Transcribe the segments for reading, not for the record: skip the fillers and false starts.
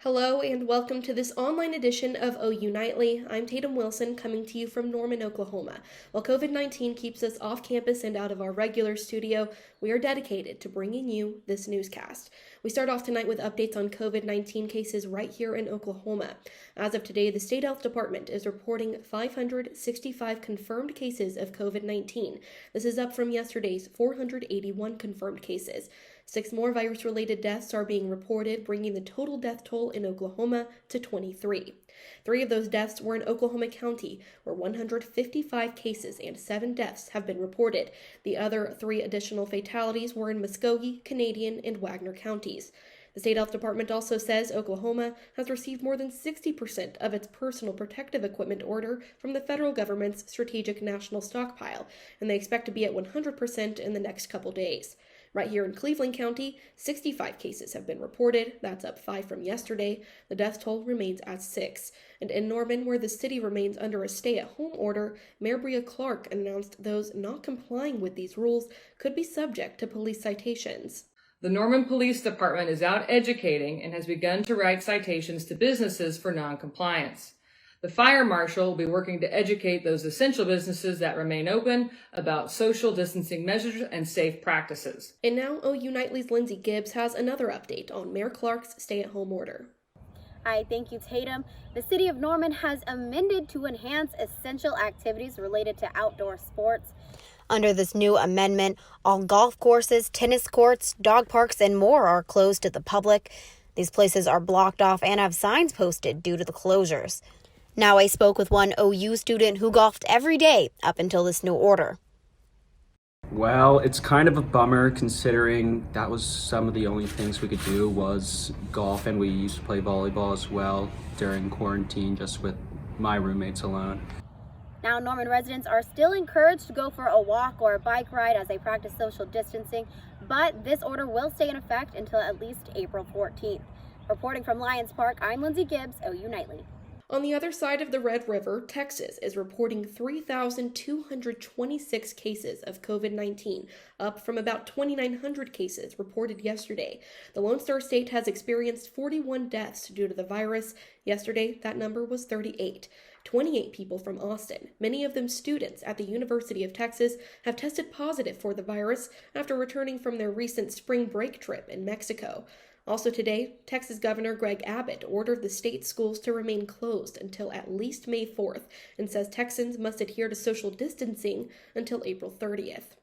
Hello and welcome to this online edition of OU Nightly. I'm Taitum Wilson coming to you from Norman, Oklahoma. While COVID-19 keeps us off campus and out of our regular studio, we are dedicated to bringing you this newscast. We start off tonight with updates on COVID-19 cases right here in Oklahoma. As of today, the State Health Department is reporting 565 confirmed cases of COVID-19. This is up from yesterday's 481 confirmed cases. 6 more virus-related deaths are being reported, bringing the total death toll in Oklahoma to 23. 3 of those deaths were in Oklahoma County, where 155 cases and 7 deaths have been reported. The other 3 additional fatalities were in Muskogee, Canadian, and Wagner counties. The State Health Department also says Oklahoma has received more than 60% of its personal protective equipment order from the federal government's Strategic National Stockpile, and they expect to be at 100% in the next couple days. Right here in Cleveland County, 65 cases have been reported. That's up 5 from yesterday. The death toll remains at 6. And in Norman, where the city remains under a stay-at-home order, Mayor Bria Clark announced those not complying with these rules could be subject to police citations. The Norman Police Department is out educating and has begun to write citations to businesses for noncompliance. The fire marshal will be working to educate those essential businesses that remain open about social distancing measures and safe practices. And now OU Nightly's Lindsay Gibbs has another update on Mayor Clark's stay-at-home order. Hi, thank you, Taitum. The city of Norman has amended to enhance essential activities related to outdoor sports. Under this new amendment, all golf courses, tennis courts, dog parks, and more are closed to the public. These places are blocked off and have signs posted due to the closures. Now I spoke with one OU student who golfed every day up until this new order. Well, it's kind of a bummer considering that was some of the only things we could do was golf, and we used to play volleyball as well during quarantine just with my roommates alone. Now Norman residents are still encouraged to go for a walk or a bike ride as they practice social distancing, but this order will stay in effect until at least April 14th. Reporting from Lyons Park, I'm Lindsay Gibbs, OU Nightly. On the other side of the Red River, Texas is reporting 3,226 cases of COVID-19, up from about 2,900 cases reported yesterday. The Lone Star State has experienced 41 deaths due to the virus. Yesterday, that number was 38. 28 people from Austin, many of them students at the University of Texas, have tested positive for the virus after returning from their recent spring break trip in Mexico. Also today, Texas Governor Greg Abbott ordered the state schools to remain closed until at least May 4th and says Texans must adhere to social distancing until April 30th.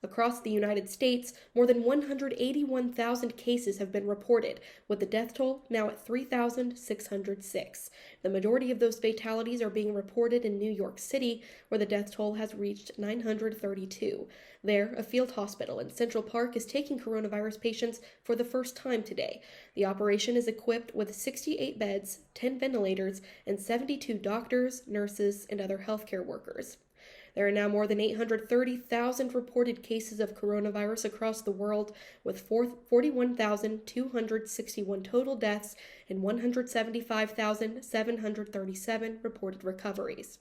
Across the United States, more than 181,000 cases have been reported, with the death toll now at 3,606. The majority of those fatalities are being reported in New York City, where the death toll has reached 932. There, a field hospital in Central Park is taking coronavirus patients for the first time today. The operation is equipped with 68 beds, 10 ventilators, and 72 doctors, nurses, and other healthcare workers. There are now more than 830,000 reported cases of coronavirus across the world, with 41,261 total deaths and 175,737 reported recoveries.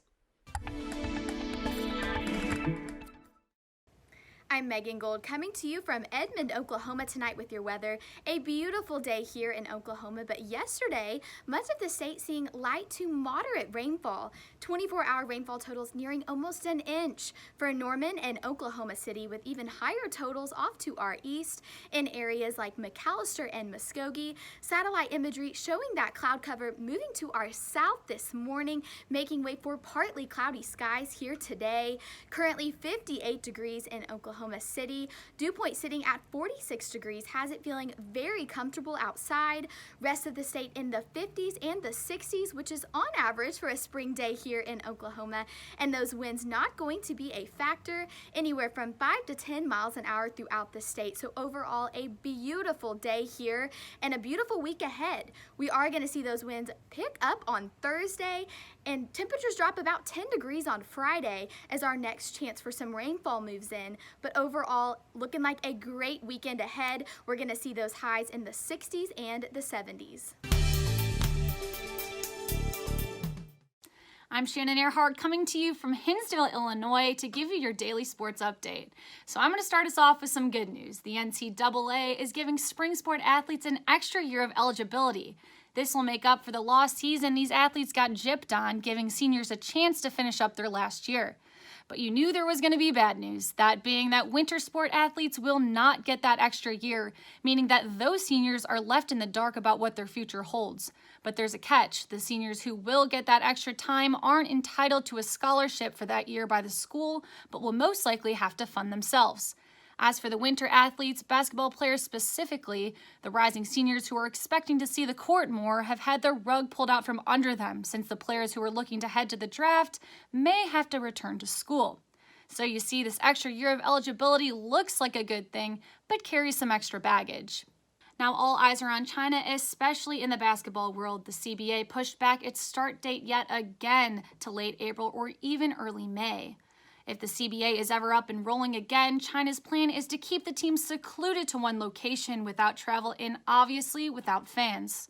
I'm Megan Gold coming to you from Edmond, Oklahoma tonight with your weather. A beautiful day here in Oklahoma, but yesterday, much of the state seeing light to moderate rainfall. 24-hour rainfall totals nearing almost an inch for Norman and Oklahoma City, with even higher totals off to our east in areas like McAllister and Muskogee. Satellite imagery showing that cloud cover moving to our south this morning, making way for partly cloudy skies here today. Currently 58 degrees in Oklahoma City. Dew point sitting at 46 degrees has it feeling very comfortable outside. Rest of the state in the 50s and the 60s, which is on average for a spring day here in Oklahoma. And those winds not going to be a factor, anywhere from 5 to 10 miles an hour throughout the state. So overall, a beautiful day here and a beautiful week ahead. We are going to see those winds pick up on Thursday, and temperatures drop about 10 degrees on Friday as our next chance for some rainfall moves in. But overall, looking like a great weekend ahead. We're going to see those highs in the 60s and the 70s. I'm Shannon Ehrhardt coming to you from Hinsdale, Illinois to give you your daily sports update. So I'm going to start us off with some good news. The NCAA is giving spring sport athletes an extra year of eligibility. This will make up for the lost season these athletes got gypped on, giving seniors a chance to finish up their last year. But you knew there was going to be bad news, that being that winter sport athletes will not get that extra year, meaning that those seniors are left in the dark about what their future holds. But there's a catch. The seniors who will get that extra time aren't entitled to a scholarship for that year by the school, but will most likely have to fund themselves. As for the winter athletes, basketball players specifically, the rising seniors who are expecting to see the court more have had the rug pulled out from under them, since the players who are looking to head to the draft may have to return to school. So you see, this extra year of eligibility looks like a good thing, but carries some extra baggage. Now all eyes are on China, especially in the basketball world. The CBA pushed back its start date yet again to late April or even early May. If the CBA is ever up and rolling again, China's plan is to keep the team secluded to one location without travel and obviously without fans.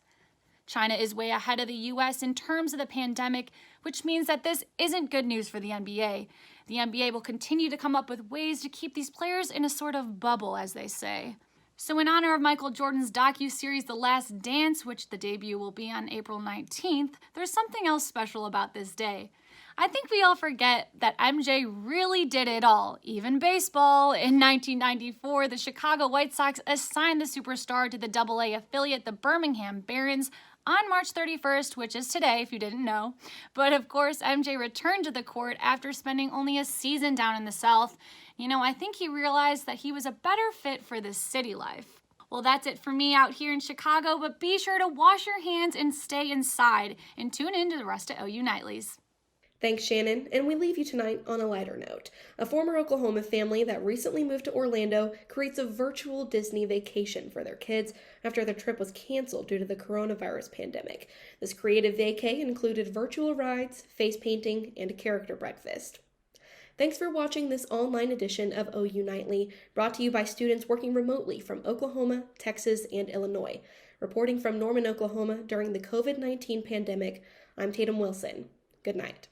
China is way ahead of the US in terms of the pandemic, which means that this isn't good news for the NBA. The NBA will continue to come up with ways to keep these players in a sort of bubble, as they say. So in honor of Michael Jordan's docuseries The Last Dance, which the debut will be on April 19th, there's something else special about this day. I think we all forget that MJ really did it all, even baseball. In 1994, the Chicago White Sox assigned the superstar to the AA affiliate, the Birmingham Barons, on March 31st, which is today, if you didn't know. But of course, MJ returned to the court after spending only a season down in the South. I think he realized that he was a better fit for this city life. Well, that's it for me out here in Chicago, but be sure to wash your hands and stay inside, and tune in to the rest of OU Nightlies. Thanks, Shannon, and we leave you tonight on a lighter note. A former Oklahoma family that recently moved to Orlando creates a virtual Disney vacation for their kids after their trip was canceled due to the coronavirus pandemic. This creative vacay included virtual rides, face painting, and a character breakfast. Thanks for watching this online edition of OU Nightly, brought to you by students working remotely from Oklahoma, Texas, and Illinois. Reporting from Norman, Oklahoma during the COVID-19 pandemic, I'm Taitum Wilson. Good night.